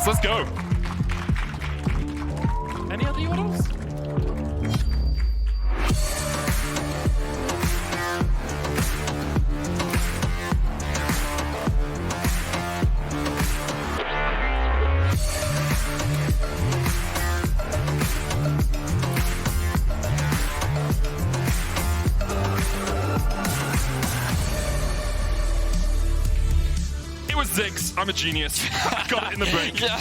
Ziggs, let's go. Any other orders? Ziggs, I'm a genius. I got it in the break. Yeah.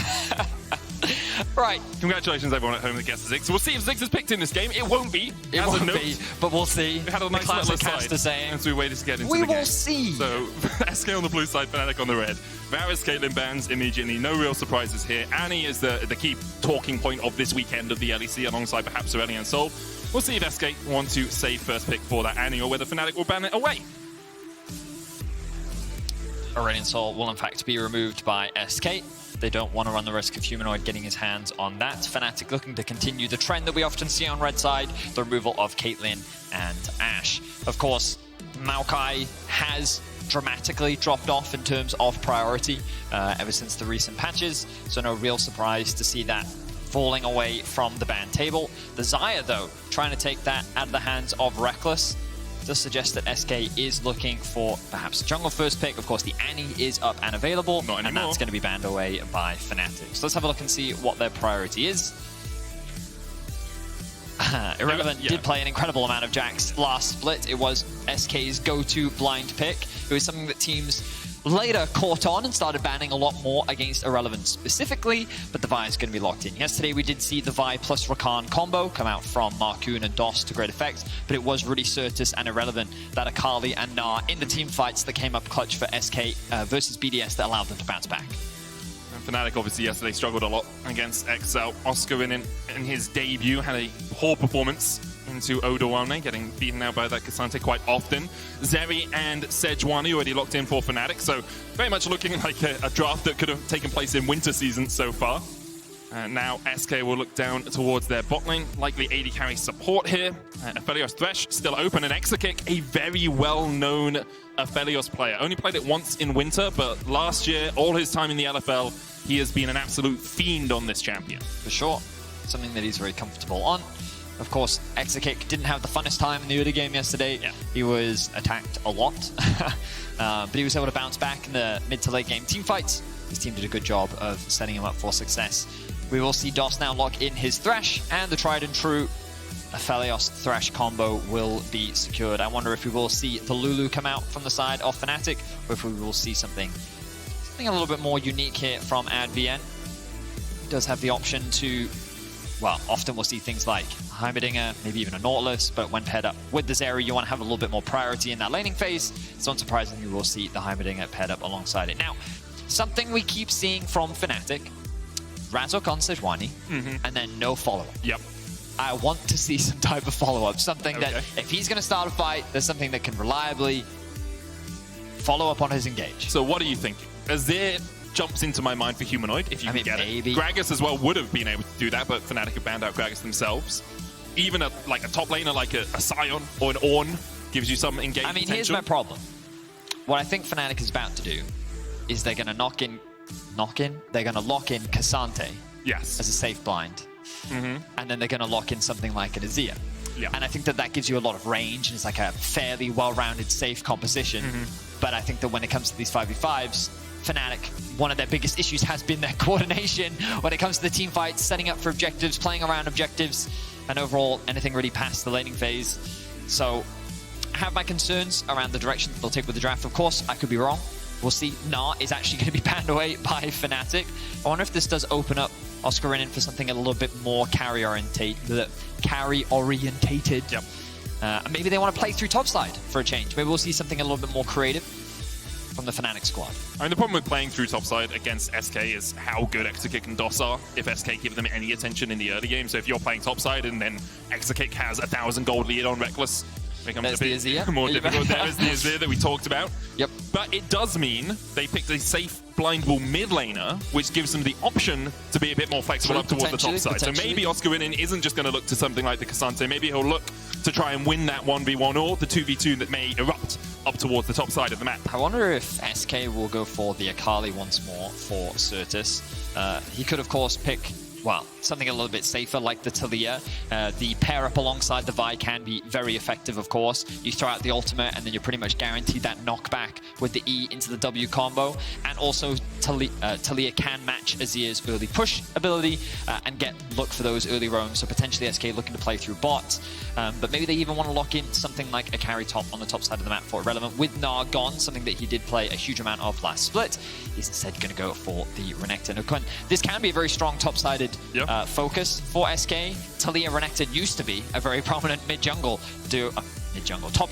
Right. Congratulations everyone at home that gets Ziggs. We'll see if Ziggs is picked in this game. It won't be. It won't be, but we'll see. We had a nice little aside as we waited to get into the game. We will see. So, SK on the blue side, Fnatic on the red. Varus, Caitlyn bans immediately. No real surprises here. Annie is the key talking point of this weekend of the LEC alongside perhaps Aurelion and Sol. We'll see if SK want to save first pick for that Annie or whether Fnatic will ban it away. Aurelion Sol will in fact be removed by SK. They don't want to run the risk of Humanoid getting his hands on that. Fnatic looking to continue the trend that we often see on red side, the removal of Caitlyn and Ashe. Of course, Maokai has dramatically dropped off in terms of priority ever since the recent patches, so no real surprise to see that falling away from the ban table. The Xayah, though, trying to take that out of the hands of Reckless. Does suggest that SK is looking for perhaps a jungle first pick. Of course, the Annie is up and available, and that's going to be banned away by Fnatic. So let's have a look and see what their priority is. Irrelevant did play an incredible amount of Jax last split. It was SK's go-to blind pick. It was something that teams later caught on and started banning a lot more against Irrelevant specifically, but the Vi is going to be locked in. Yesterday we did see the Vi plus Rakan combo come out from Marcoon and DOS to great effect, but it was really Certus and Irrelevant, that Akali and Gnar in the team fights that came up clutch for SK versus BDS that allowed them to bounce back. And Fnatic obviously yesterday struggled a lot against Exile. Oscar in his debut had a poor performance into Odoamne, getting beaten out by that Cassante quite often. Zeri and Sejuani already locked in for Fnatic, so very much looking like a draft that could have taken place in winter season so far. And now SK will look down towards their bot lane, likely AD carry support here. Aphelios Thresh still open, and Exakick, a very well-known Aphelios player. Only played it once in winter, but last year, all his time in the LFL, he has been an absolute fiend on this champion. For sure. Something that he's very comfortable on. Of course, Exakick didn't have the funnest time in the early game yesterday. Yeah. He was attacked a lot, but he was able to bounce back in the mid to late game team fights. His team did a good job of setting him up for success. We will see DOS now lock in his Thresh, and the tried and true Aphelios Thresh combo will be secured. I wonder if we will see the Lulu come out from the side of Fnatic, or if we will see something a little bit more unique here from AdVN. He does have the option to, well, often we'll see things like Heimerdinger, maybe even a Nautilus, but when paired up with the Zeri, you want to have a little bit more priority in that laning phase. So unsurprisingly, we'll see the Heimerdinger paired up alongside it. Now, something we keep seeing from Fnatic, Razok on Sejuani, and then no follow-up. Yep. I want to see some type of follow-up, something that if he's going to start a fight, there's something that can reliably follow up on his engage. So what are you thinking? Azir jumps into my mind for Humanoid, if you can get maybe. it. Gragas as well would have been able to do that, but Fnatic have banned out Gragas themselves. Even a top laner like a Sion or an Ornn gives you some engage potential. Here's my problem. What I think Fnatic is about to do is they're going to they're going to lock in Cassante as a safe blind. And then they're going to lock in something like an Azir. Yeah. And I think that gives you a lot of range, and it's like a fairly well-rounded, safe composition. But I think that when it comes to these 5v5s, Fnatic, one of their biggest issues has been their coordination when it comes to the team fights, setting up for objectives, playing around objectives, and overall anything really past the laning phase. So I have my concerns around the direction that they'll take with the draft. Of course, I could be wrong. We'll see. Gnar is actually going to be banned away by Fnatic. I wonder if this does open up Oscar in for something a little bit more carry-orientated. Yep. Maybe they want to play through topside for a change. Maybe we'll see something a little bit more creative from the Fnatic squad. I mean, the problem with playing through topside against SK is how good Exakick and DOS are if SK give them any attention in the early game. So if you're playing topside and then Exakick has 1,000 gold lead on Reckless, it becomes a bit more difficult. There is the Azir that we talked about. Yep. But it does mean they picked a safe blindable mid laner, which gives them the option to be a bit more flexible up towards the top side. So maybe Oscar Winnin isn't just going to look to something like the Cassante. Maybe he'll look to try and win that 1v1 or the 2v2 that may erupt up towards the top side of the map. I wonder if SK will go for the Akali once more for Certus. He could, of course, pick, well, something a little bit safer like the Taliyah. The pair up alongside the Vi can be very effective, of course. You throw out the ultimate and then you're pretty much guaranteed that knockback with the E into the W combo. And also Taliyah can match Azir's early push ability and look for those early roams. So potentially SK looking to play through bots. But maybe they even want to lock in something like a carry top on the top side of the map for Irrelevant. With Gnar gone, something that he did play a huge amount of last split, he's instead going to go for the Renekton. This can be a very strong top-sided focus for SK. Taliyah Renekton used to be a very prominent top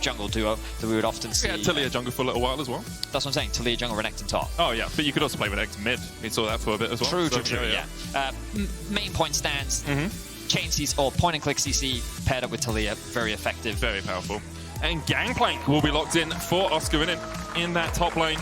jungle duo that we would often see. We had Taliyah jungle for a little while as well. That's what I'm saying, Taliyah jungle, Renekton top. Oh yeah, but you could also play Renekton mid. We saw that for a bit as well. True, yeah. Main point stands, chain CC, or point and click CC paired up with Taliyah, very effective. Very powerful. And Gangplank will be locked in for Oscar in that top lane.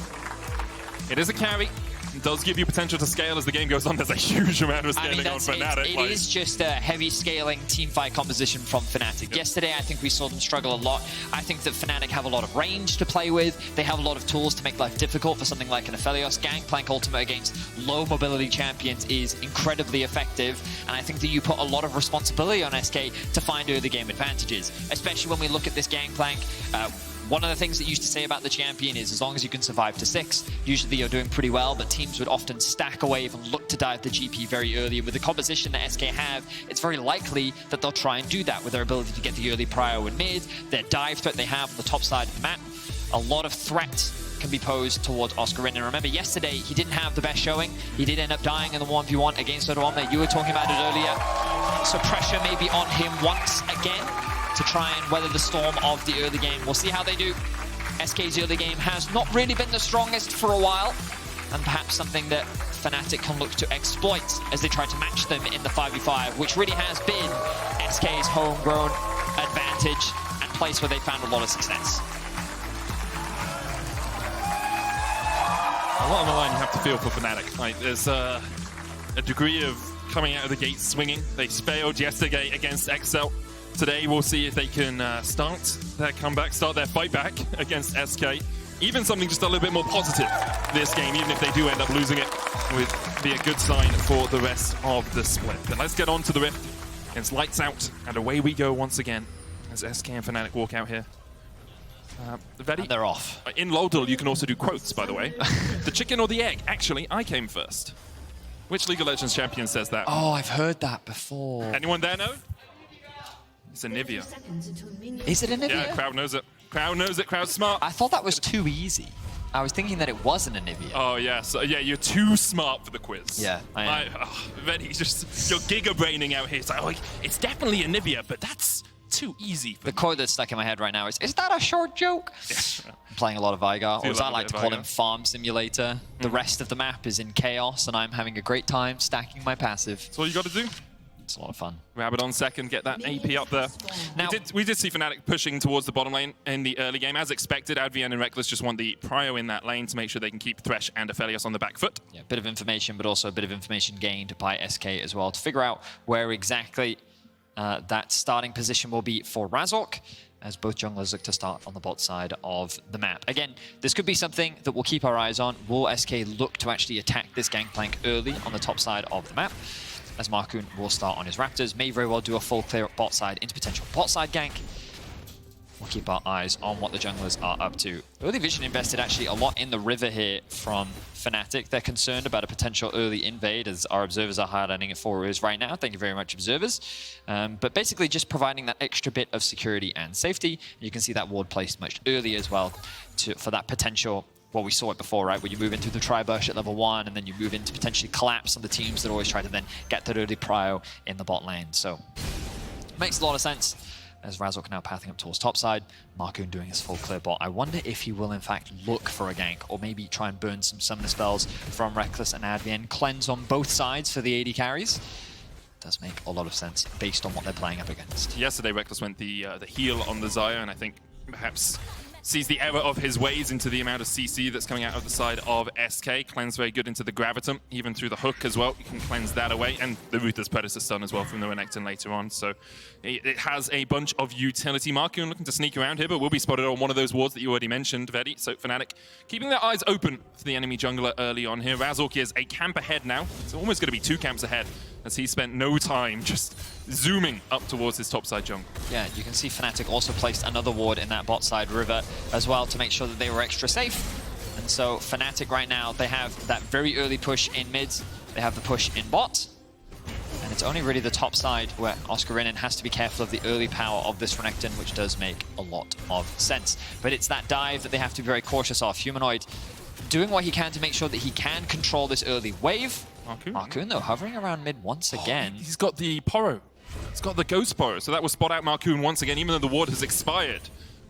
It is a carry. It does give you potential to scale as the game goes on. There's a huge amount of scaling on Fnatic. It is just a heavy scaling teamfight composition from Fnatic. Yesterday, I think we saw them struggle a lot. I think that Fnatic have a lot of range to play with. They have a lot of tools to make life difficult for something like an Aphelios. Gangplank ultimate against low mobility champions is incredibly effective. And I think that you put a lot of responsibility on SK to find early game advantages, especially when we look at this Gangplank. One of the things that you used to say about the champion is as long as you can survive to 6, usually you're doing pretty well, but teams would often stack a wave and look to dive the GP very early. And with the composition that SK have, it's very likely that they'll try and do that with their ability to get the early prio in mid, their dive threat they have on the top side of the map. A lot of threat can be posed towards Oscar. And remember, yesterday, he didn't have the best showing. He did end up dying in the 1v1 against Odawamne. You were talking about it earlier. So pressure may be on him once again to try and weather the storm of the early game. We'll see how they do. SK's early game has not really been the strongest for a while, and perhaps something that Fnatic can look to exploit as they try to match them in the 5v5, which really has been SK's homegrown advantage and place where they found a lot of success. A lot on the line you have to feel for Fnatic. Like, there's a degree of coming out of the gate swinging. They failed yesterday against XL. Today we'll see if they can start their comeback, start their fight back against SK. Even something just a little bit more positive this game, even if they do end up losing it, would be a good sign for the rest of the split. But let's get on to the Rift. It's lights out, and away we go once again as SK and Fnatic walk out here. And they're off. In Lodal, you can also do quotes, by the way. The chicken or the egg? Actually, I came first. Which League of Legends champion says that? Oh, I've heard that before. Anyone there know? It's a Nivea. Is it a Nivea? Yeah, crowd knows it. Crowd knows it. Crowd's smart. I thought that was too easy. I was thinking that it wasn't a Nivea. Oh, yeah. So, yeah, you're too smart for the quiz. Yeah, I am. He's just, you're giga-braining out here. It's like, oh, it's definitely a Nivea, but that's too easy for the quote that's stuck in my head right now is that a short joke? Yeah. I'm playing a lot of Vigar, or as I like to call Vigar. him, Farm Simulator. The rest of the map is in chaos, and I'm having a great time stacking my passive. That's all you got to do. It's a lot of fun. Rabbit on second, get that AP up there. Now, we did see Fnatic pushing towards the bottom lane in the early game. As expected, Advienne and Reckless just want the prio in that lane to make sure they can keep Thresh and Aphelios on the back foot. Yeah, a bit of information, but also a bit of information gained by SK as well to figure out where exactly that starting position will be for Razork, as both junglers look to start on the bot side of the map. Again, this could be something that we'll keep our eyes on. Will SK look to actually attack this Gangplank early on the top side of the map? As Markoon will start on his Raptors, may very well do a full clear up bot side into potential bot side gank. We'll keep our eyes on what the junglers are up to. Early Vision invested actually a lot in the river here from Fnatic. They're concerned about a potential early invade, as our observers are highlighting it for us right now. Thank you very much, observers. But basically just providing that extra bit of security and safety. You can see that ward placed much earlier as well for that potential. Well, we saw it before, right? Where you move into the Tri-Burst at level 1, and then you move into potentially collapse on the teams that always try to then get that early prio in the bot lane. So, makes a lot of sense. As Razork now pathing up towards topside, Markoon doing his full clear bot. I wonder if he will in fact look for a gank, or maybe try and burn some summoner spells from Reckless and Advienne. Cleanse on both sides for the AD carries. Does make a lot of sense based on what they're playing up against. Yesterday, Reckless went the heal on the Xayah, and I think perhaps sees the error of his ways into the amount of CC that's coming out of the side of SK. Cleanse very good into the Gravitum, even through the hook as well. You can cleanse that away, and the Ruthless Predator stun as well from the Renekton later on. So it has a bunch of utility. Marcoon looking to sneak around here, but will be spotted on one of those wards that you already mentioned, Vedi. So Fnatic keeping their eyes open for the enemy jungler early on here. Razork is a camp ahead now. It's almost going to be 2 camps ahead, as he spent no time just zooming up towards his topside jungle. Yeah, you can see Fnatic also placed another ward in that bot side river as well to make sure that they were extra safe. And so Fnatic right now, they have that very early push in mids, they have the push in bot, and it's only really the top side where Oscarinin has to be careful of the early power of this Renekton, which does make a lot of sense. But it's that dive that they have to be very cautious of. Humanoid doing what he can to make sure that he can control this early wave. Marcoon, though, hovering around mid once again. He's got the Poro. He's got the Ghost Poro, so that will spot out Marcoon once again, even though the ward has expired.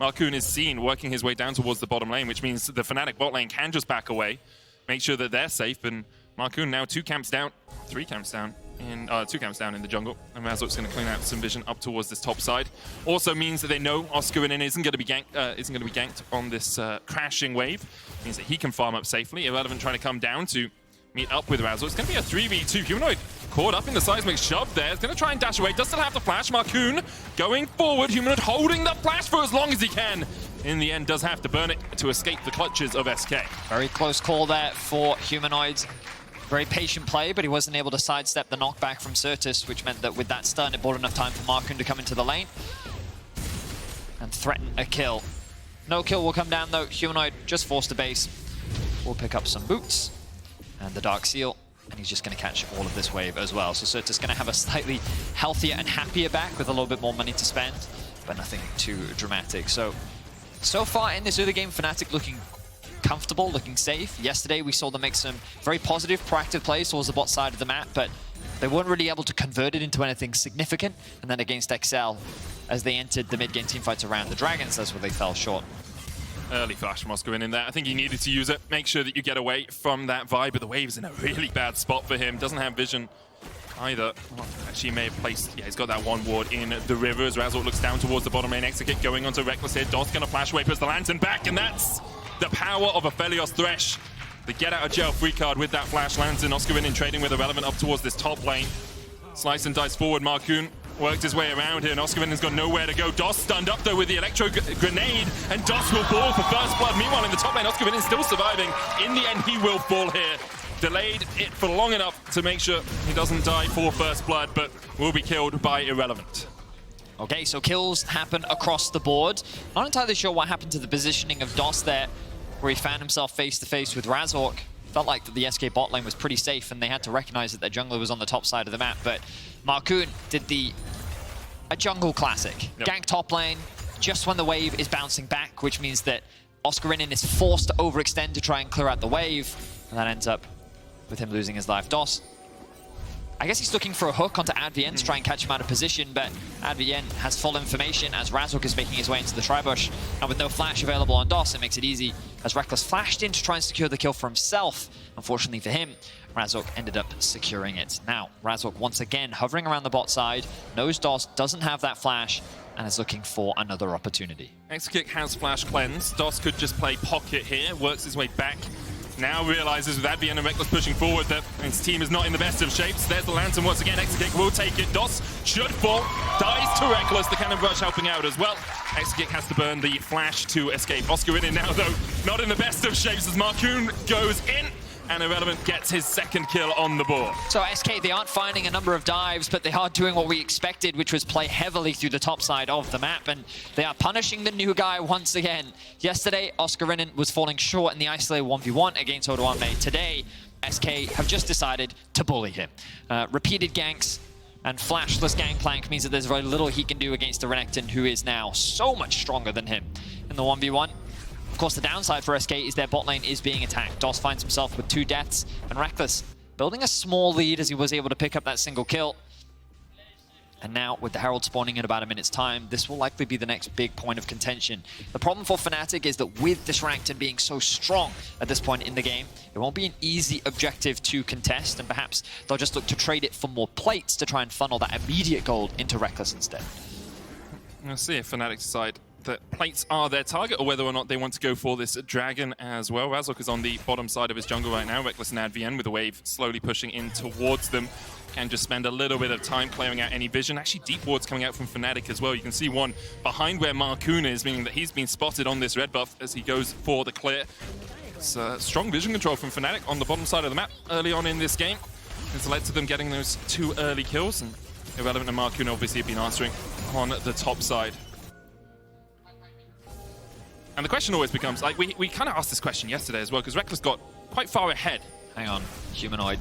Marcoon is seen working his way down towards the bottom lane, which means the Fnatic bot lane can just back away, make sure that they're safe, and Marcoon now 2 camps down, 3 camps down, in 2 camps down in the jungle, and Razork's going to clean out some vision up towards this top side. Also means that they know Oscarinin isn't going to be ganked on this crashing wave. Means that he can farm up safely. Irrelevant trying to come down to meet up with Razork. It's going to be a 3v2. Humanoid caught up in the seismic shove there. It's going to try and dash away. Does still have the flash. Marcoon going forward. Humanoid holding the flash for as long as he can. In the end, does have to burn it to escape the clutches of SK. Very close call there for Humanoids. Very patient play, but he wasn't able to sidestep the knockback from Certus, which meant that with that stun, it bought enough time for Marcoon to come into the lane and threaten a kill. No kill will come down, though. Humanoid just forced a base. We'll pick up some boots and the Dark Seal, and he's just going to catch all of this wave as well. So Certus going to have a slightly healthier and happier back with a little bit more money to spend, but nothing too dramatic. So far in this early game, Fnatic looking comfortable, looking safe. Yesterday, we saw them make some very positive, proactive plays towards the bot side of the map, but they weren't really able to convert it into anything significant. And then against XL, as they entered the mid-game teamfights around the Dragons, that's where they fell short. Early flash from Oscarinin in there. I think he needed to use it. Make sure that you get away from that vibe, but the wave's in a really bad spot for him. Doesn't have vision either. Well, actually, he may have placed... Yeah, he's got that one ward in the river as Razork looks down towards the bottom lane. Execute going onto Reckless here. Dot's going to flash away, puts the lantern back, and that's the power of a Aphelios Thresh. The get-out-of-jail-free card with that flash lantern. Oscarinin trading with Irrelevant up towards this top lane. Slice and dice forward. Marcoon worked his way around here, and Oscarvin's got nowhere to go. Dos stunned up, though, with the Electro Grenade, and Dos will fall for first blood. Meanwhile, in the top lane, Oscarvin is still surviving. In the end, he will fall here. Delayed it for long enough to make sure he doesn't die for first blood, but will be killed by Irrelevant. Okay, so kills happen across the board. Not entirely sure what happened to the positioning of Dos there, where he found himself face-to-face with Razork. Felt like the SK bot lane was pretty safe, and they had to recognize that their jungler was on the top side of the map. But Marcoon did a jungle classic. Yep. Gank top lane, just when the wave is bouncing back, which means that Oscarinin is forced to overextend to try and clear out the wave, and that ends up with him losing his life. Dos, I guess he's looking for a hook onto Advien to try and catch him out of position, but Advien has full information as Razork is making his way into the Tribush, and with no flash available on Dos, it makes it easy as Reckless flashed in to try and secure the kill for himself. Unfortunately for him, Razork ended up securing it. Now, Razork once again hovering around the bot side, knows Dos doesn't have that flash, and is looking for another opportunity. Exekick has flash cleanse. Dos could just play pocket here, works his way back. Now realizes with Advien and Reckless pushing forward that his team is not in the best of shapes. There's the lantern once again. Exekick will take it. Dos should fall. Dies to Reckless. The cannon rush helping out as well. Exekick has to burn the flash to escape. Oscarinin now, though, not in the best of shapes as Marcoon goes in. And Irrelevant gets his second kill on the board. So SK, they aren't finding a number of dives, but they are doing what we expected, which was play heavily through the top side of the map, and they are punishing the new guy once again. Yesterday, Oscarinin was falling short in the isolated 1v1 against Odoamne. Today, SK have just decided to bully him. Repeated ganks and flashless gangplank means that there's very little he can do against the Renekton, who is now so much stronger than him in the 1v1. Of course, the downside for SK is their bot lane is being attacked. Dos finds himself with 2 deaths, and Reckless building a small lead as he was able to pick up that single kill. And now, with the Herald spawning in about a minute's time, this will likely be the next big point of contention. The problem for Fnatic is that with this Renekton being so strong at this point in the game, it won't be an easy objective to contest, and perhaps they'll just look to trade it for more plates to try and funnel that immediate gold into Reckless instead. We'll see if Fnatic decide the plates are their target or whether or not they want to go for this dragon as well. Razork is on the bottom side of his jungle right now. Reckless and Advn with the wave slowly pushing in towards them. Can just spend a little bit of time clearing out any vision. Actually, deep wards coming out from Fnatic as well. You can see one behind where Marcoon is, meaning that he's been spotted on this red buff as he goes for the clear. It's strong vision control from Fnatic on the bottom side of the map early on in this game. It's led to them getting those 2 early kills, and Irrelevant and Marcoon obviously have been answering on the top side. And the question always becomes, like, we kind of asked this question yesterday as well, because Reckless got quite far ahead. Hang on, Humanoid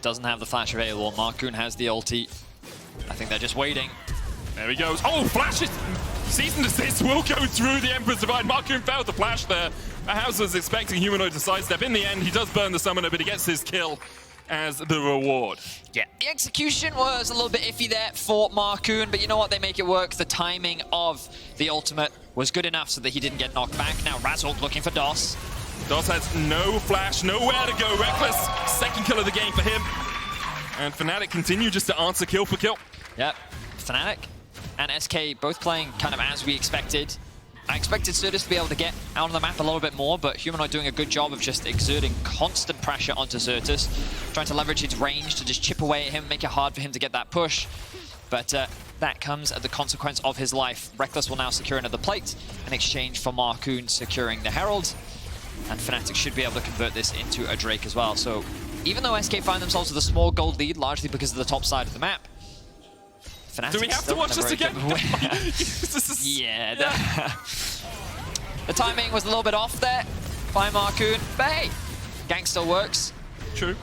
doesn't have the flash available. Marcoon has the ulti. I think they're just waiting. There he goes. Oh, flashes! Season Assist will go through the Emperor's Divide. Marcoon failed the flash there. House was expecting Humanoid to sidestep. In the end, he does burn the summoner, but he gets his kill as the reward. Yeah, the execution was a little bit iffy there for Marcoon, but you know what? They make it work. The timing of the ultimate was good enough so that he didn't get knocked back. Now Razork looking for DOS. DOS has no flash, nowhere to go. Reckless, second kill of the game for him. And Fnatic continue just to answer kill for kill. Yep, Fnatic and SK both playing kind of as we expected. I expected Certus to be able to get out on the map a little bit more, but Humanoid doing a good job of just exerting constant pressure onto Certus, trying to leverage his range to just chip away at him, make it hard for him to get that push. But that comes at the consequence of his life. Reckless will now secure another plate in exchange for Marcoon securing the Herald. And Fnatic should be able to convert this into a Drake as well. So even though SK find themselves with a small gold lead, largely because of the top side of the map, Fnatic do we have to watch this again? Yeah. The timing was a little bit off there by Marcoon, but hey, gank still works. True.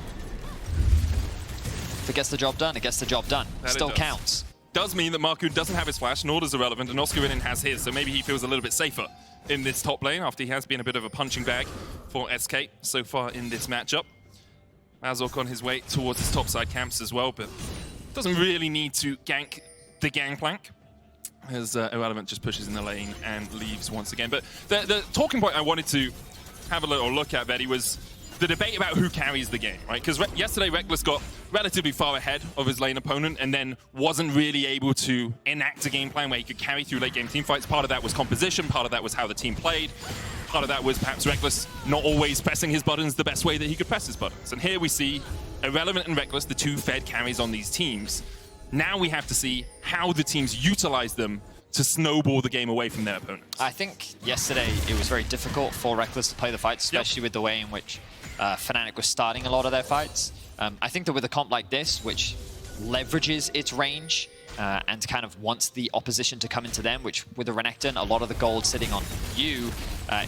If it gets the job done, it gets the job done. That still counts. Does mean that Marcoon doesn't have his flash, nor does Irrelevant, and Oscarinin has his, so maybe he feels a little bit safer in this top lane after he has been a bit of a punching bag for SK so far in this matchup. Razork on his way towards his topside camps as well, but doesn't really need to gank the gangplank as Irrelevant just pushes in the lane and leaves once again. But the talking point I wanted to have a little look at, Betty, was the debate about who carries the game, right? Because yesterday Reckless got relatively far ahead of his lane opponent and then wasn't really able to enact a game plan where he could carry through late game team fights. Part of that was composition, part of that was how the team played, part of that was perhaps Reckless not always pressing his buttons the best way that he could press his buttons. And here we see Irrelevant and Reckless, the two fed carries on these teams. Now we have to see how the teams utilize them to snowball the game away from their opponents. I think yesterday it was very difficult for Reckless to play the fights, especially with the way in which Fnatic was starting a lot of their fights. I think that with a comp like this, which leverages its range and kind of wants the opposition to come into them, which with a Renekton, a lot of the gold sitting on you,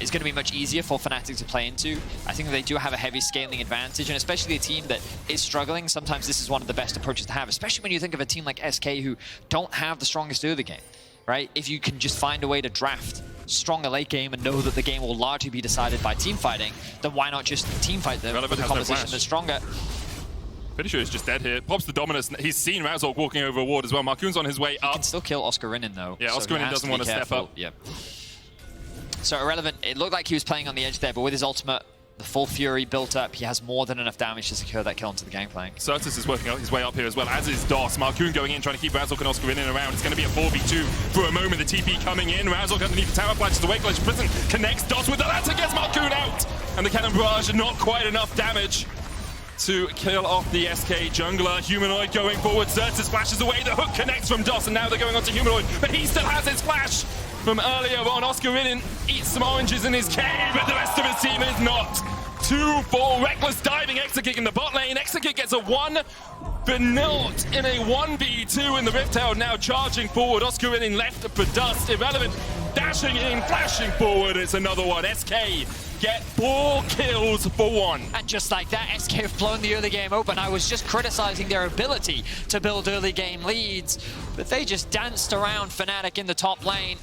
is going to be much easier for Fnatic to play into. I think that they do have a heavy scaling advantage, and especially a team that is struggling, sometimes this is one of the best approaches to have, especially when you think of a team like SK who don't have the strongest early game, right? If you can just find a way to draft stronger late game and know that the game will largely be decided by team fighting, then why not just team fight them with a composition that's stronger? Pretty sure he's just dead here. Pops the Dominus. He's seen Razork walking over a ward as well. Marcoon's on his way up. He can still kill Oscarinin though. Yeah, so Oscarinin doesn't want to step up. Yep. So Irrelevant, it looked like he was playing on the edge there, but with his ultimate, the full fury built up, he has more than enough damage to secure that kill onto the gangplank. Certus is working his way up here as well, as is DOS. Marcoon going in, trying to keep Razork and Oscarinin around. It's going to be a 4v2 for a moment. The TP coming in. Razork underneath the tower, flashes away. Glitch Prison connects DOS with the lantern, gets Marcoon out. And the cannon barrage, not quite enough damage to kill off the SK jungler. Humanoid going forward. Certus flashes away. The hook connects from DOS, and now they're going on to Humanoid. But he still has his flash from earlier on. Oscarinin eats some oranges in his cave, but the rest of his team is not. 2-4, Reckless diving Exakick in the bot lane. Exakick gets a 1, but not in a 1v2 in the Rift Herald. Now charging forward. Oscarinin left for dust. Irrelevant dashing in, flashing forward. It's another one. SK get 4 kills for 1. And just like that, SK have blown the early game open. I was just criticizing their ability to build early game leads, but they just danced around Fnatic in the top lane.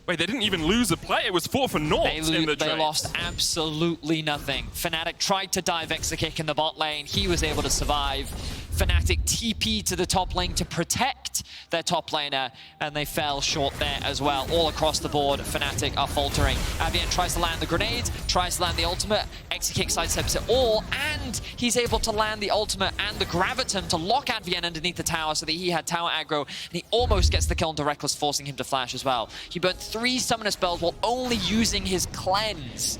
Wait, they didn't even lose a play. It was 4 for naught in the They lost absolutely nothing. Fnatic tried to dive Exakick in the bot lane. He was able to survive. Fnatic TP to the top lane to protect their top laner, and they fell short there as well. All across the board, Fnatic are faltering. Avian tries to land the grenades, tries to land the ultimate, Exekick sidesteps it all, and he's able to land the ultimate and the graviton to lock Avian underneath the tower so that he had tower aggro, and he almost gets the kill into Reckless, forcing him to flash as well. He burnt 3 summoner spells while only using his cleanse,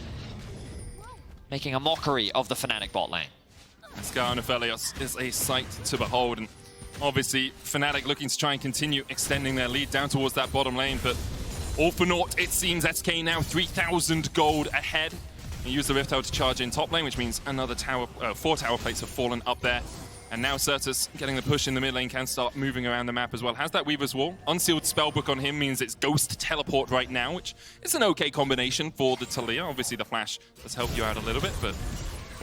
making a mockery of the Fnatic bot lane. Scar and Aphelios is a sight to behold, and obviously Fnatic looking to try and continue extending their lead down towards that bottom lane, but all for naught, it seems. SK now 3,000 gold ahead. He used the Rift Tower to charge in top lane, which means another tower, 4 tower plates have fallen up there. And now Certus getting the push in the mid lane can start moving around the map as well. Has that Weaver's Wall. Unsealed Spellbook on him means it's Ghost Teleport right now, which is an okay combination for the Talia. Obviously the Flash does help you out a little bit, but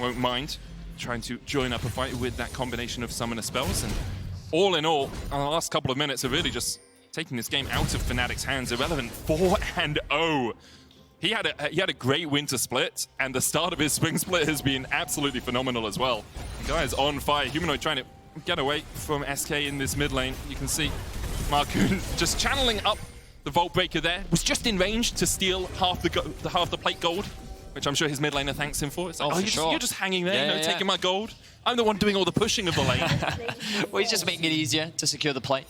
won't mind trying to join up a fight with that combination of summoner spells. And all in all, the last couple of minutes are really just taking this game out of Fnatic's hands. Irrelevant 4-0. He had a great winter split, and the start of his spring split has been absolutely phenomenal as well. The guy is on fire. Humanoid trying to get away from SK in this mid lane. You can see Marcoon just channeling up the Vault Breaker there. Was just in range to steal half the plate gold, which I'm sure his mid laner thanks him for. It's like, you're just hanging there, taking my gold. I'm the one doing all the pushing of the lane. Well, he's just making it easier to secure the plate.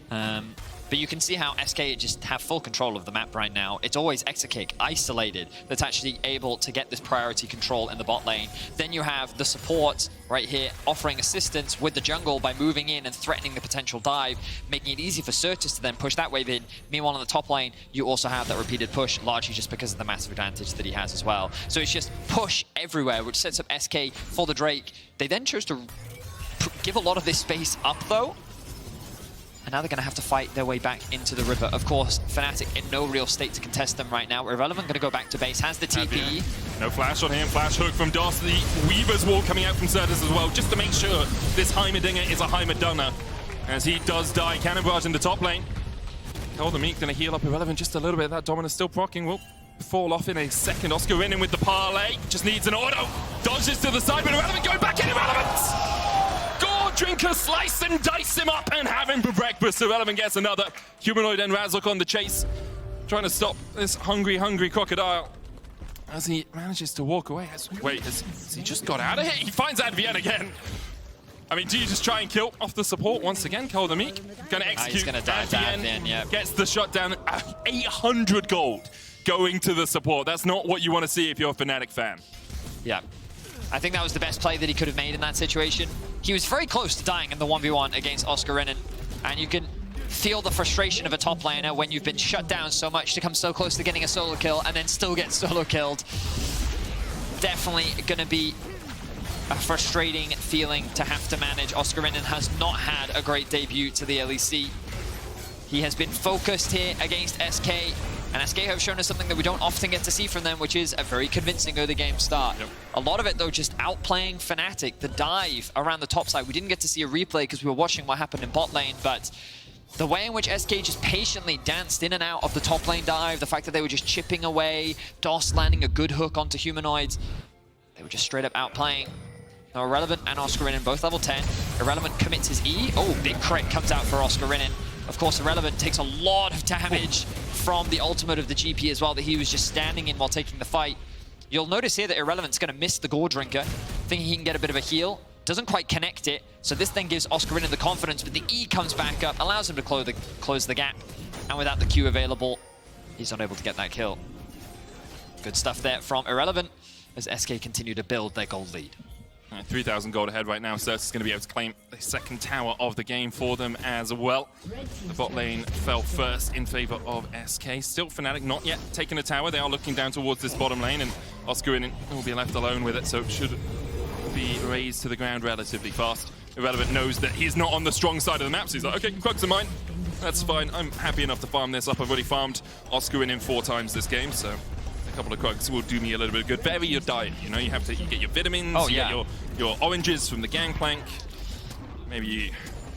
But you can see how SK just have full control of the map right now. It's always Exekick isolated that's actually able to get this priority control in the bot lane. Then you have the support right here offering assistance with the jungle by moving in and threatening the potential dive, making it easy for Certus to then push that wave in. Meanwhile, on the top lane, you also have that repeated push, largely just because of the massive advantage that he has as well. So it's just push everywhere, which sets up SK for the Drake. They then chose to give a lot of this space up, though. And now they're going to have to fight their way back into the river. Of course, Fnatic in no real state to contest them right now. Irrelevant going to go back to base, has the TP. No flash on him, flash hook from Doss. The Weaver's Wall coming out from Certus as well, just to make sure this Heimerdinger is a Heimerdunner. As he does die, Cannon Barrage in the top lane. Cold the Meek going to heal up Irrelevant just a little bit. That Dominus still proccing, will fall off in a second. Oscar in with the parlay, just needs an auto. Dodges to the side, but Irrelevant going back in. Irrelevant! Drinker slice and dice him up and have him for breakfast. Irrelevant gets another. Humanoid and Razlock on the chase, trying to stop this hungry crocodile as he manages to walk away. Wait, has he just got out of here? He finds Advienne again. I mean, do you just try and kill off the support once again? Coldamik gonna execute. He's gonna die to Advienne, yeah. Gets the shutdown. 800 gold going to the support. That's not what you want to see if you're a Fnatic fan. Yeah. I think that was the best play that he could have made in that situation. He was very close to dying in the 1v1 against Oscar Renan, and you can feel the frustration of a top laner when you've been shut down so much to come so close to getting a solo kill and then still get solo killed. Definitely going to be a frustrating feeling to have to manage. Oscar Renan has not had a great debut to the LEC. He has been focused here against SK, and SK have shown us something that we don't often get to see from them, which is a very convincing early game start. Yep. A lot of it, though, just outplaying Fnatic. The dive around the top side, we didn't get to see a replay because we were watching what happened in bot lane, but the way in which SK just patiently danced in and out of the top lane dive, the fact that they were just chipping away, Doss landing a good hook onto Humanoids, they were just straight up outplaying. Now, Irrelevant and Oscar Renan both level 10. Irrelevant commits his E. Oh, big crit comes out for Oscar Renan. Of course, Irrelevant takes a lot of damage from the ultimate of the GP as well that he was just standing in while taking the fight. You'll notice here that Irrelevant's going to miss the Gore Drinker, thinking he can get a bit of a heal. Doesn't quite connect it, so this then gives Oscar Renan the confidence, but the E comes back up, allows him to close the gap. And without the Q available, he's not able to get that kill. Good stuff there from Irrelevant as SK continue to build their gold lead. 3,000 gold ahead right now. Certus is going to be able to claim the second tower of the game for them as well. The bot lane fell first in favor of SK. Still Fnatic not yet taking a tower. They are looking down towards this bottom lane, and Oscar will be left alone with it, so it should be razed to the ground relatively fast. Irrelevant knows that he's not on the strong side of the map, so he's like, okay, Krugs are mine. That's fine. I'm happy enough to farm this up. I've already farmed Oscar in 4 times this game, so a couple of Krugs will do me a little bit of good. Vary your diet, you know, you get your vitamins, you get your oranges from the Gangplank. Maybe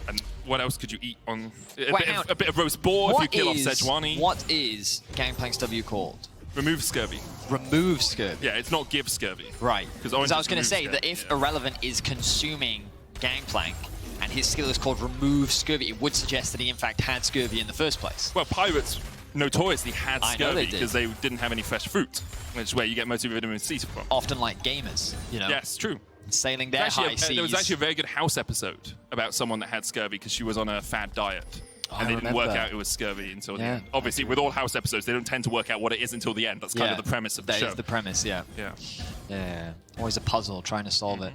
and what else could you eat on a bit of roast boar if you kill off Sejuani? What is Gangplank's W called? Remove scurvy. Remove scurvy? Yeah, it's not give scurvy. Right. Because I was going to say scurvy, that if Irrelevant is consuming Gangplank, and his skill is called Remove Scurvy. It would suggest that he in fact had scurvy in the first place. Well, Pirates notoriously had scurvy because they didn't have any fresh fruit, which is where you get most of your vitamin C from. Often like gamers, you know. Yes, true. Sailing their high seas. There was actually a very good House episode about someone that had scurvy because she was on a fad diet. And they didn't work out it was scurvy until the end. Obviously, with all House episodes, they don't tend to work out what it is until the end. That's kind of the premise of the show. That is the premise, yeah. Yeah. Always a puzzle trying to solve it.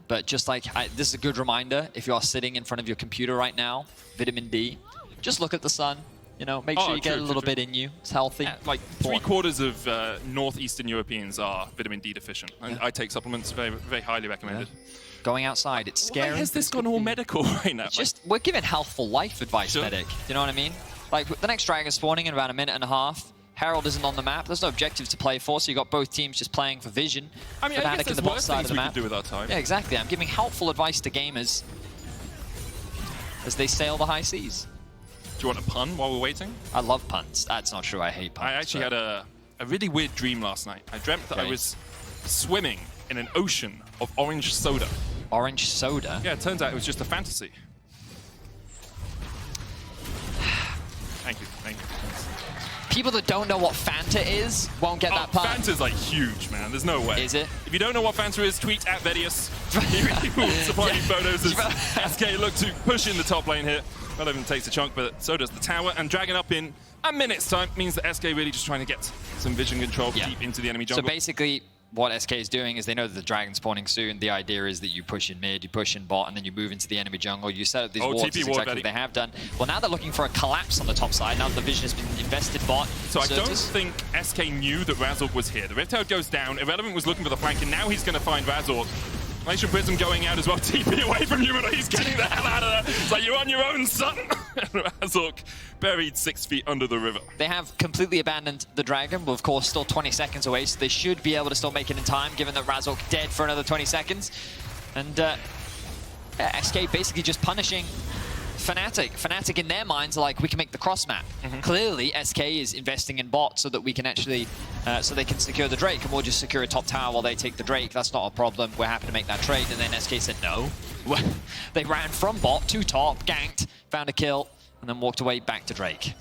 But just like, this is a good reminder, if you are sitting in front of your computer right now, vitamin D, just look at the sun. You know, make sure you get a little bit in you. It's healthy. Like 3/4 of northeastern Europeans are vitamin D deficient. And I take supplements, very, very highly recommended. Going outside, it's scary. Why has this gone all medical right now? Just, we're giving healthful life advice, Fnatic. You know what I mean? Like, the next dragon spawning in about a minute and a half. Herald isn't on the map. There's no objective to play for, so you got both teams just playing for vision. I mean, I guess there's worse things we could do with our time. Yeah, exactly. I'm giving helpful advice to gamers as they sail the high seas. Do you want a pun while we're waiting? I love puns. That's not true. I hate puns. I actually had a really weird dream last night. I dreamt that I was swimming in an ocean of orange soda. Orange soda? Yeah, it turns out it was just a fantasy. Thank you. People that don't know what Fanta is won't get that pun. Fanta's like huge, man. There's no way. Is it? If you don't know what Fanta is, tweet at Vedius. He will supply you photos as SK look to push in the top lane here. Not even takes a chunk, but so does the tower. And Dragon up in a minute's time means that SK really just trying to get some vision control deep into the enemy jungle. So basically, what SK is doing is they know that the dragon's spawning soon. The idea is that you push in mid, you push in bot, and then you move into the enemy jungle. You set up these wards, exactly what they have done. Well, now they're looking for a collapse on the top side. Now that the vision has been invested bot. So I don't think SK knew that Razork was here. The Rift Herald goes down. Irrelevant was looking for the flank, and now he's going to find Razork. Glacial Prism going out as well. TP away from Humanoid. He's getting the hell out of there. It's like, you're on your own, son. Razork buried 6 feet under the river. They have completely abandoned the dragon, but of course still 20 seconds away, so they should be able to still make it in time, given that Razork dead for another 20 seconds. And SK basically just punishing Fnatic. Fnatic in their minds are like, we can make the cross map. Clearly, SK is investing in bot so that we can actually, so they can secure the Drake, and we'll just secure a top tower while they take the Drake. That's not a problem. We're happy to make that trade. And then SK said no. They ran from bot to top, ganked, found a kill, and then walked away back to Drake.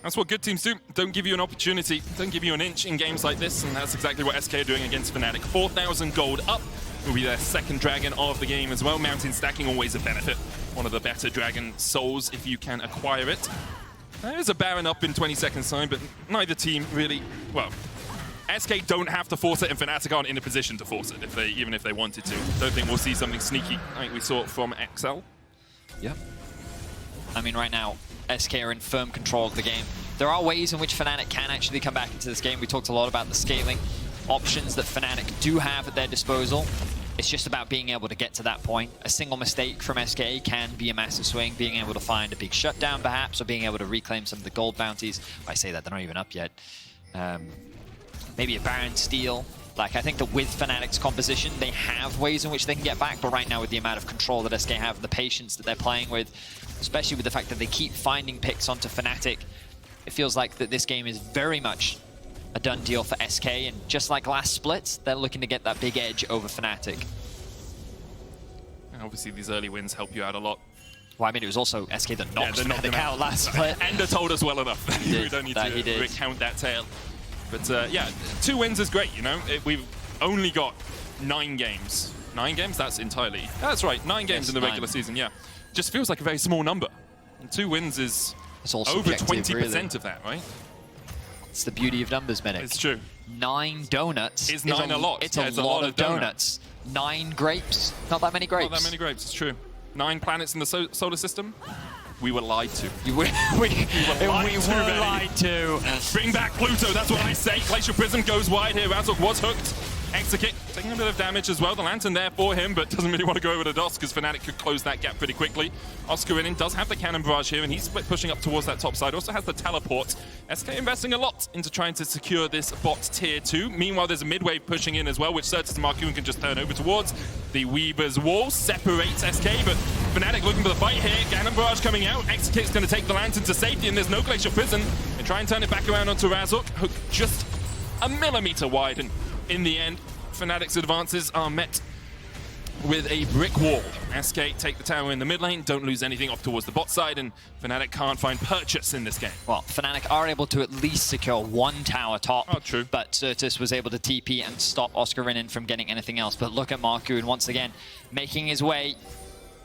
That's what good teams do. Don't give you an opportunity, don't give you an inch in games like this, and that's exactly what SK are doing against Fnatic. 4,000 gold up. Will be their second dragon of the game as well. Mountain stacking, always a benefit. One of the better dragon souls if you can acquire it. There's a Baron up in 20 seconds time, but neither team really, well, SK don't have to force it, and Fnatic aren't in a position to force it, even if they wanted to. Don't think we'll see something sneaky like we saw from XL. Yep. I mean, right now, SK are in firm control of the game. There are ways in which Fnatic can actually come back into this game. We talked a lot about the scaling options that Fnatic do have at their disposal. It's just about being able to get to that point. A single mistake from SK can be a massive swing, being able to find a big shutdown perhaps, or being able to reclaim some of the gold bounties. If I say that, they're not even up yet. Maybe a Baron steal. Like, I think that with Fnatic's composition, they have ways in which they can get back, but right now with the amount of control that SK have, the patience that they're playing with, especially with the fact that they keep finding picks onto Fnatic, it feels like that this game is very much a done deal for SK, and just like last split, they're looking to get that big edge over Fnatic. And obviously, these early wins help you out a lot. Well, I mean, it was also SK that knocked Fnatic out last split. Ender told us well enough. We don't need to recount that tale. But yeah, 2 wins is great, you know? We've only got 9 games. 9 games? That's entirely... That's right, 9 games in the regular season, yeah. Just feels like a very small number. And 2 wins is over 20% of that, right? It's the beauty of numbers, Medic. It's true. 9 donuts. Is 9 a lot? It's a lot of donuts. 9 grapes. Not that many grapes. Not that many grapes, it's true. 9 planets in the solar system. We were lied to. We were lied to. Bring back Pluto, that's what I say. Glacial Prism goes wide here. Razork was hooked. Execute, taking a bit of damage as well. The Lantern there for him, but doesn't really want to go over to DOS because Fnatic could close that gap pretty quickly. Oscarinin does have the Cannon Barrage here, and he's pushing up towards that top side. Also has the Teleport. SK investing a lot into trying to secure this bot tier 2. Meanwhile, there's a mid-wave pushing in as well, which Certus and Marcoon can just turn over towards. The Weaver's Wall separates SK, but Fnatic looking for the fight here. Cannon Barrage coming out. Execute's going to take the Lantern to safety, and there's no Glacial Prison. And try and turn it back around onto Razork. Hook just a millimeter wide, and in the end, Fnatic's advances are met with a brick wall. SK take the tower in the mid lane, don't lose anything off towards the bot side, and Fnatic can't find purchase in this game. Well, Fnatic are able to at least secure one tower top. Oh, true. But Certus was able to TP and stop Oscarinin from getting anything else. But look at Marcoon once again making his way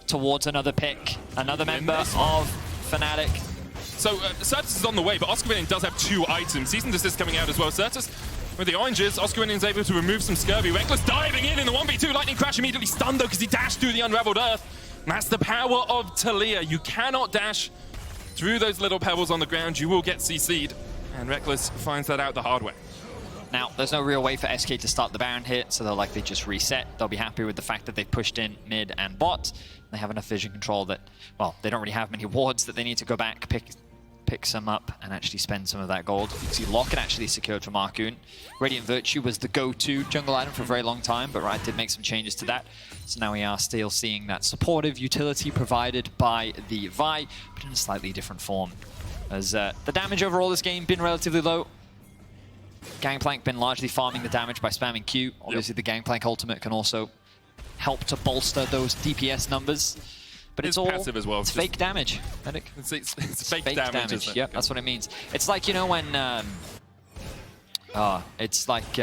towards another pick, another member of Fnatic. So Certus is on the way, but Oscarinin does have 2 items. Season Desist coming out as well. Certus with the oranges, Oscarinin is able to remove some scurvy. Reckless diving in the 1v2. Lightning Crash immediately stunned though because he dashed through the Unraveled Earth. And that's the power of Talia. You cannot dash through those little pebbles on the ground. You will get CC'd. And Reckless finds that out the hard way. Now, there's no real way for SK to start the Baron hit, so they'll likely just reset. They'll be happy with the fact that they've pushed in mid and bot. They have enough vision control that, well, they don't really have many wards that they need to go back, pick some up, and actually spend some of that gold. You can see Locket actually secured from Marcoon. Radiant Virtue was the go-to jungle item for a very long time, but Riot did make some changes to that. So now we are still seeing that supportive utility provided by the Vi, but in a slightly different form. As the damage overall this game been relatively low. Gangplank been largely farming the damage by spamming Q. Obviously the Gangplank ultimate can also help to bolster those DPS numbers. But it's all passive as well. It's fake damage, Fnatic. It's fake damage. Isn't it? Yep, that's what it means. It's like, you know, when it's like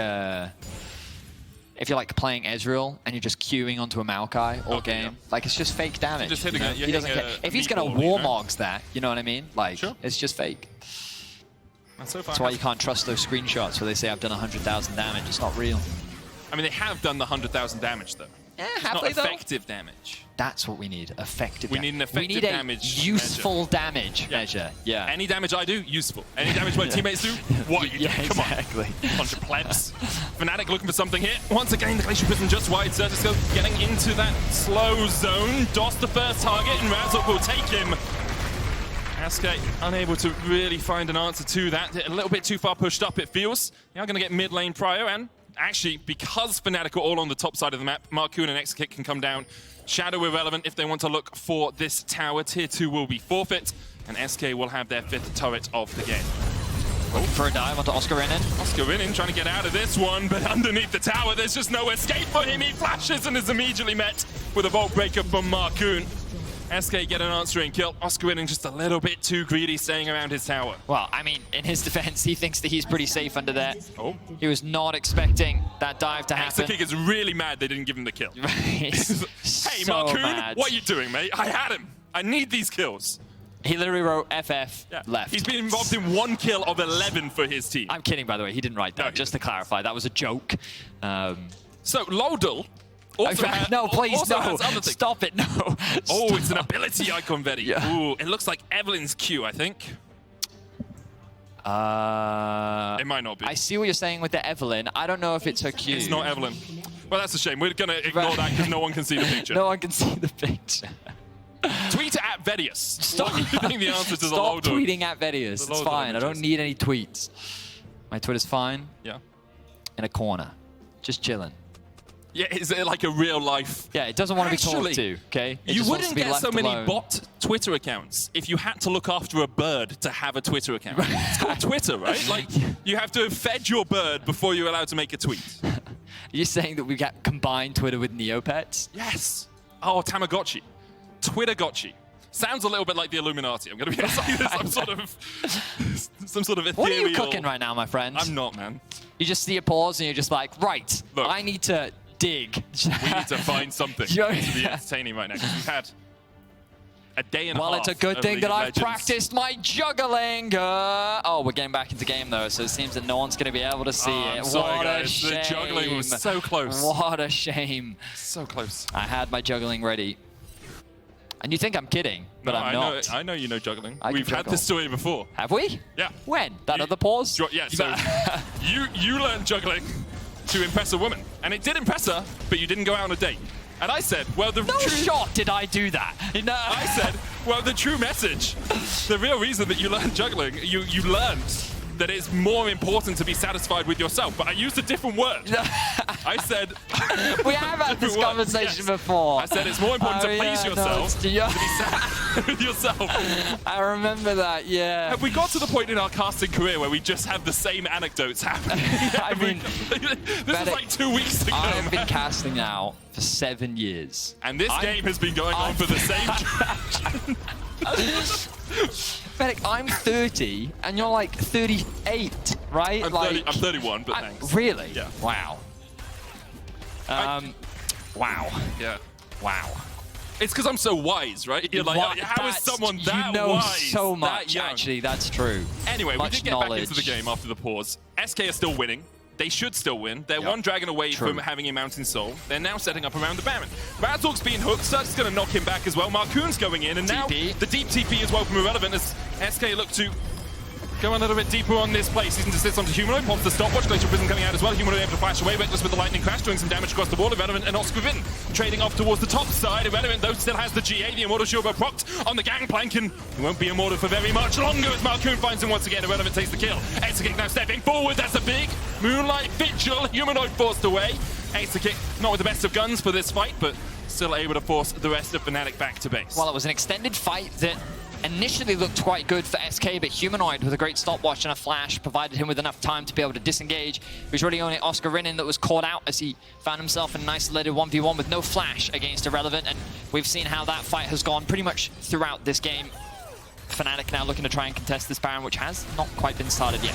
if you're like playing Ezreal and you're just queuing onto a Maokai all game, yeah. Like it's just fake damage. Just hitting it. He doesn't care. If he's gonna Warmogs that, you know what I mean? Like it's just fake. So that's why you can't trust those screenshots where they say I've done 100,000 damage. It's not real. I mean, they have done the 100,000 damage though. Yeah, it's have not they, effective damage. That's what we need. Effective. We need an effective damage useful damage measure. Yeah. Any damage I do, useful. Any damage my teammates do, what you do? Come exactly. on. Bunch of plebs. Fnatic looking for something here. Once again, the Glacial Prism just wide. Certus getting into that slow zone. DOS the first target, and Razork will take him. SK unable to really find an answer to that. A little bit too far pushed up, it feels. They are going to get mid lane prio, and actually, because Fnatic are all on the top side of the map, Marcoon and Exekick can come down. Shadow irrelevant if they want to look for this tower. Tier 2 will be forfeit, and SK will have their 5th turret of the game. Looking for a dive onto Oscarinin. Oscarinin trying to get out of this one, but underneath the tower, there's just no escape for him. He flashes and is immediately met with a Vault Breaker from Marcoon. SK get an answering kill. Oscarinin just a little bit too greedy staying around his tower. Well, I mean, in his defense, he thinks that he's pretty safe under there. Oh. He was not expecting that dive to happen. Exekick is really mad they didn't give him the kill. Hey, so Marcoon, mad. what are you doing, mate? I had him. I need these kills. He literally wrote FF left. He's been involved in 1 kill of 11 for his team. I'm kidding, by the way. He didn't write that. No, just to clarify, that was a joke. So, Lodel also no, please, no. Stop it, no. Oh, it's an ability icon, Vetti. Yeah. Ooh, it looks like Evelyn's Q, I think. It might not be. I see what you're saying with the Evelyn. I don't know if it's her Q. It's not Evelyn. Well, that's a shame. We're going to ignore that because no one can see the picture. No one can see the picture. Tweet at Vedius. Stop. What do you think the answer to the Stop tweeting at Vedius. It's fine. I don't need any tweets. My Twitter's fine. Yeah. In a corner. Just chilling. Yeah, is it like a real life? Yeah, it doesn't want to be talked to, okay? You wouldn't get so many bot Twitter accounts if you had to look after a bird to have a Twitter account. It's called Twitter, right? Like, you have to have fed your bird before you're allowed to make a tweet. Are you saying that we got combined Twitter with Neopets? Yes. Oh, Tamagotchi. Twittergotchi. Sounds a little bit like the Illuminati. I'm going to be honest with you. I'm some sort of ethereal... What are you cooking right now, my friend? I'm not, man. You just see a pause and you're just like, right, look, I need to dig. We need to find something to be entertaining right now, because we've had a day and a half. Well, it's a good thing that I've practiced my juggling. Oh, we're getting back into game, though, so it seems that no one's going to be able to see it. I'm sorry, what guys. a shame. The juggling was so close. What a shame. So close. I had my juggling ready. And you think I'm kidding, but I'm not. I know you know juggling. We've had this story before. Have we? Yeah. When? That other pause? Yeah, so you learned juggling to impress a woman. And it did impress her, but you didn't go out on a date. And I said, well, No shot did I do that. No. I said, well, the true message, the real reason that you learned juggling, you learned that it's more important to be satisfied with yourself. But I used a different word. I said... We have had this conversation before. I said it's more important to please yourself to be satisfied. with yourself. I remember that, yeah. Have we got to the point in our casting career where we just have the same anecdotes happening? I mean, this is like 2 weeks ago. I've been casting now for 7 years. And this game has been going on for the same Fnatic, I'm 30 and you're like 38, right? I'm 31, but thanks. Really? Yeah. Wow. Wow. Yeah. Wow. It's because I'm so wise, right? You're like, how is someone that you know wise? so much, that young? actually, that's true. Anyway, much we did get back into the game after the pause. SK are still winning. They should still win. They're one dragon away from having a Mountain Soul. They're now setting up around the Baron. Razork's being hooked. Surge is going to knock him back as well. Marcoon's going in, and now the deep TP as well from Irrelevant as SK look to go a little bit deeper on this play. Season to sit onto Humanoid, pops the stopwatch. Glacial Prism coming out as well. Humanoid able to flash away. Reckless with the lightning crash, doing some damage across the wall. Irrelevant and Oscar Vin trading off towards the top side. Irrelevant, though, still has the GA. The Immortal Shield propped on the gangplank, and he won't be immortal for very much longer as Marcoon finds him once again. Irrelevant takes the kill. Exakick now stepping forward. That's a big Moonlight Vigil. Humanoid forced away. Exakick not with the best of guns for this fight, but still able to force the rest of Fnatic back to base. Well, it was an extended fight that initially looked quite good for SK, but Humanoid with a great stopwatch and a flash provided him with enough time to be able to disengage. It was really only Oscar Rinin that was caught out as he found himself in an isolated 1v1 with no flash against Irrelevant, and we've seen how that fight has gone pretty much throughout this game. Fnatic now looking to try and contest this Baron, which has not quite been started yet.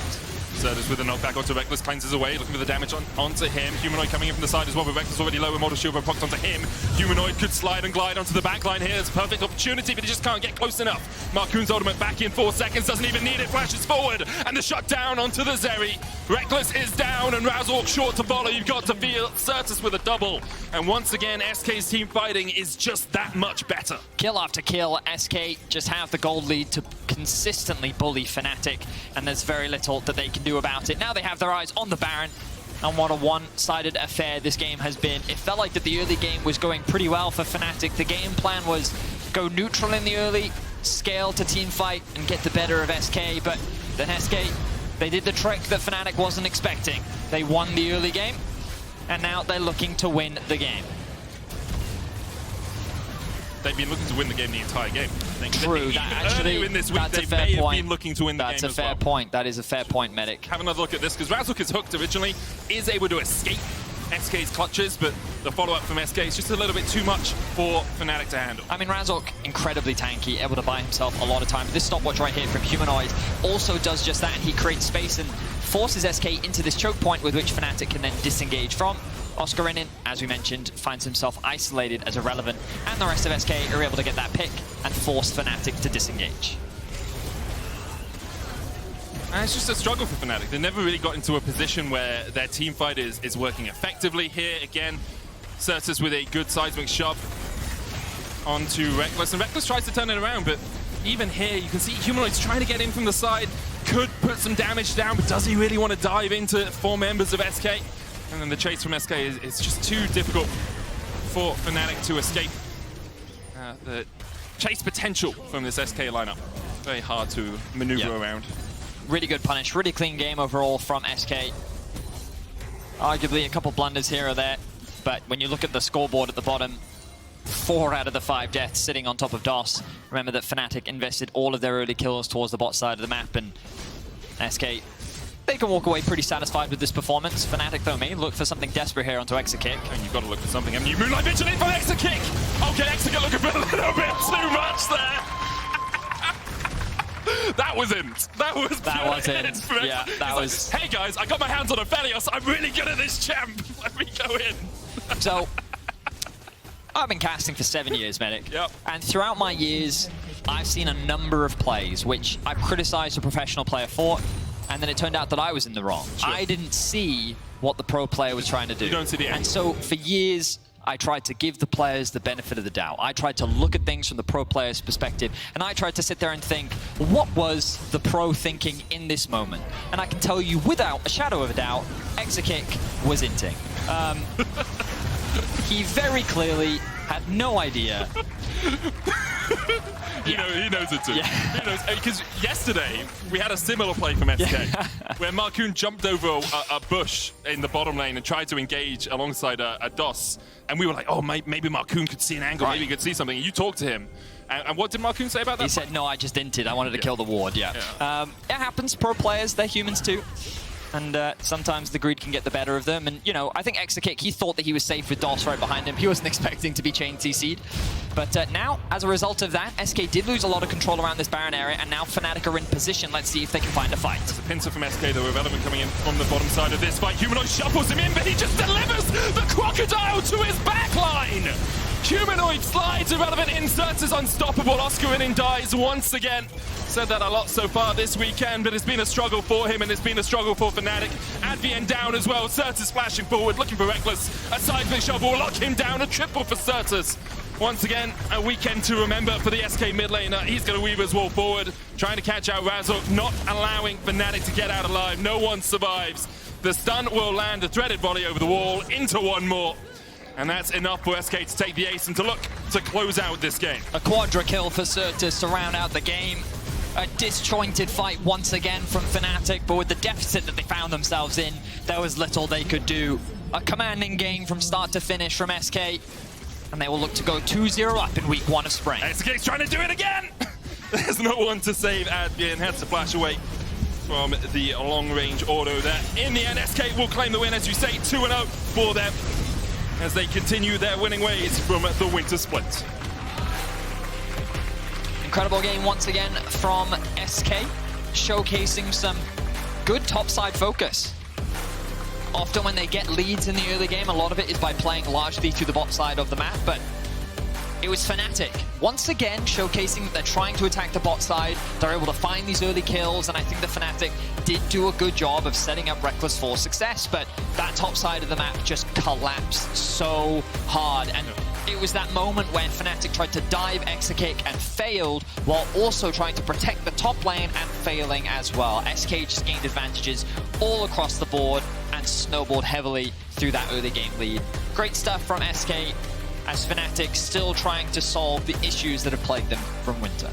Zerdas with a knockback onto Reckless, cleanses away, looking for the damage onto him. Humanoid coming in from the side as well, but Reckless already low. Immortal Shield propped onto him. Humanoid could slide and glide onto the backline here. It's a perfect opportunity, but he just can't get close enough. Marcoon's ultimate back in 4 seconds, doesn't even need it, flashes forward, and the shutdown onto the Zeri. Reckless is down, and Razork short to follow. You've got to feel Certus with a double. And once again, SK's team fighting is just that much better. Kill after kill, SK just have the gold lead to consistently bully Fnatic, and there's very little that they can do about it. Now they have their eyes on the Baron, and what a one-sided affair this game has been. It felt like that the early game was going pretty well for Fnatic. The game plan was go neutral in the early, scale to team fight, and get the better of SK, but then SK, they did the trick that Fnatic wasn't expecting. They won the early game, and now they're looking to win the game. They've been looking to win the game the entire game. True, that actually, in this week, that's a they fair may point. have been looking to win the game That's a as fair well. point. That is a fair point, Medic. Have another look at this, because Razork is hooked originally, is able to escape SK's clutches, but the follow-up from SK is just a little bit too much for Fnatic to handle. I mean, Razork, incredibly tanky, able to buy himself a lot of time. This stopwatch right here from Humanoid also does just that. He creates space and forces SK into this choke point with which Fnatic can then disengage from. Oscar Rinin, as we mentioned, finds himself isolated as Irrelevant, and the rest of SK are able to get that pick and force Fnatic to disengage. And it's just a struggle for Fnatic. They never really got into a position where their team fight is working effectively. Here, again, Certus with a good seismic shove onto Reckless, and Reckless tries to turn it around, but even here, you can see Humanoid's trying to get in from the side, could put some damage down, but does he really want to dive into 4 members of SK? And then the chase from SK is just too difficult for Fnatic to escape the chase potential from this SK lineup. Very hard to maneuver around. Really good punish, really clean game overall from SK. Arguably a couple blunders here or there, but when you look at the scoreboard at the bottom, 4 out of the 5 deaths sitting on top of DOS. Remember that Fnatic invested all of their early kills towards the bot side of the map, and SK, they can walk away pretty satisfied with this performance. Fnatic, though, may look for something desperate here onto Exakick. And you've got to look for something. And you Moonlight Vigil in for Exakick! Okay, Exakick looking for a little bit too much there! That wasn't. That wasn't. Yeah, that was. Like, hey guys, I got my hands on Aphelios. I'm really good at this champ. Let me go in. So, I've been casting for 7 years, Medic. Yep. And throughout my years, I've seen a number of plays which I've criticized a professional player for, and then it turned out that I was in the wrong. Sure. I didn't see what the pro player was trying to do. You don't see the angle. And so for years, I tried to give the players the benefit of the doubt. I tried to look at things from the pro player's perspective, and I tried to sit there and think, what was the pro thinking in this moment? And I can tell you without a shadow of a doubt, Exakick was inting. He very clearly had no idea He knows it too. Yeah. He knows, because yesterday we had a similar play from SK where Marcoon jumped over a bush in the bottom lane and tried to engage alongside a DOS, and we were like, oh, maybe Marcoon could see an angle, maybe he could see something. And you talked to him, and what did Marcoon say about that? He said, no, I just inted. I wanted to kill the ward, yeah. It happens. Pro players, they're humans too. And sometimes the greed can get the better of them. And, you know, I think Exakick, he thought that he was safe with DOS right behind him. He wasn't expecting to be chain CC'd. But now, as a result of that, SK did lose a lot of control around this Baron area, and now Fnatic are in position. Let's see if they can find a fight. There's a pincer from SK, though, Irrelevant coming in from the bottom side of this fight. Humanoid shuffles him in, but he just delivers the crocodile to his backline. Humanoid slides, Irrelevant inserts is unstoppable. Oscar dies once again. Said that a lot so far this weekend, but it's been a struggle for him, and it's been a struggle for Fnatic. Advian down as well. Certus flashing forward, looking for Reckless. A side flick shot will lock him down. A triple for Certus. Once again, a weekend to remember for the SK mid laner. He's going to weave his wall forward, trying to catch out Razzle, not allowing Fnatic to get out alive. No one survives. The stun will land, a threaded volley over the wall, into one more. And that's enough for SK to take the ace and to look to close out this game. A quadra kill for Certus to round out the game. A disjointed fight once again from Fnatic, but with the deficit that they found themselves in, there was little they could do. A commanding game from start to finish from SK, and they will look to go 2-0 up in week 1 of Spring. SK's trying to do it again! There's no one to save Advian, has to flash away from the long-range auto there. In the end, SK will claim the win, as you say, 2-0 for them, as they continue their winning ways from the winter split. Incredible game once again from SK, showcasing some good topside focus. Often when they get leads in the early game, a lot of it is by playing largely to the bot side of the map, but it was Fnatic once again showcasing that they're trying to attack the bot side. They're able to find these early kills, and I think the Fnatic did do a good job of setting up Reckless for success, but that top side of the map just collapsed so hard. And it was that moment when Fnatic tried to dive Exakick and failed, while also trying to protect the top lane and failing as well. SK just gained advantages all across the board and snowballed heavily through that early game lead. Great stuff from SK, as Fnatic still trying to solve the issues that have plagued them from winter.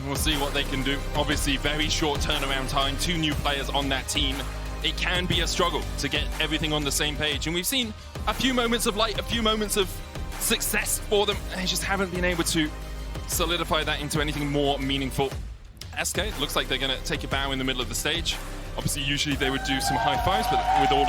We'll see what they can do. Obviously, very short turnaround time, 2 new players on that team. It can be a struggle to get everything on the same page, and we've seen a few moments of light, a few moments of success for them. They just haven't been able to solidify that into anything more meaningful. SK looks like they're going to take a bow in the middle of the stage. Obviously, usually they would do some high fives, but with all of